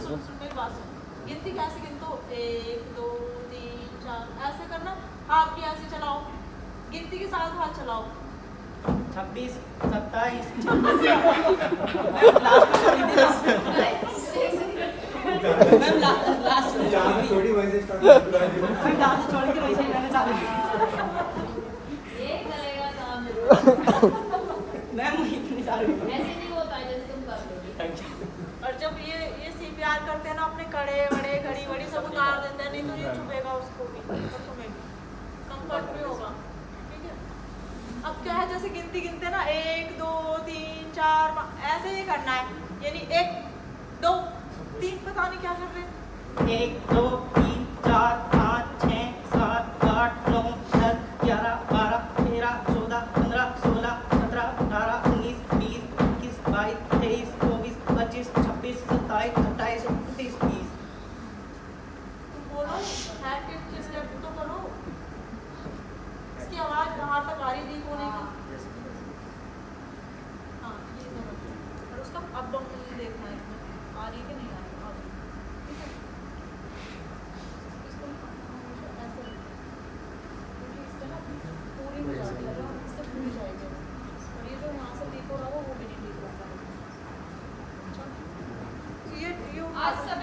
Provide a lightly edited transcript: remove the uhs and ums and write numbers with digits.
सुन मेरी बात सुन। गिनती कैसे गिनते हो? 1 2 3 4 ऐसे करना। हाथ भी ऐसे चलाओ, गिनती के साथ हाथ चलाओ। 26 27 मैम लास्ट छोटी वजह से स्टार्ट मैं लास्ट छोड़ के वैसे ही मैंने चालू किया। ये करेगा काम मैम इतनी चालू ऐसे नहीं होता है जैसे तुम कर लोगे। और जब ये CPR करते हैं ना, अपने कड़े वड़े घड़ी वड़ी सब उतार देते हैं, नहीं तो ये चुभेगा उसको भी और तुम्हें भी, कंफर्ट भी होगा। ठीक है, अब क्या है, जैसे गिनती गिनते हैं ना, 1 2 3 4 ऐसे ही करना है, यानी 1 2 3 पता नहीं क्या कर रहे हैं। 1 2 3 4 5 6 7 8 9 10 11 12 13 14 15 16 17 18 19 20 21 22 23 24 25 26 27 28 29 30। तुम बोलो है कि स्टेप तो करो, इसकी आवाज बाहर तक आ रही थी होने की। हाँ ये तो बच्चे, और उसका अप डाउन देखना है इसमें आ रही है कि नहीं आ रही। ठीक है, इसको हमेशा ऐसे रखना, क्योंकि इससे ना पूरी हो जाती है, इससे पूरी जाएगी, और ये जो यहाँ से ठीक हो रहा हो वो भी नहीं ठीक होता है। अच्छा, तो ये आज सब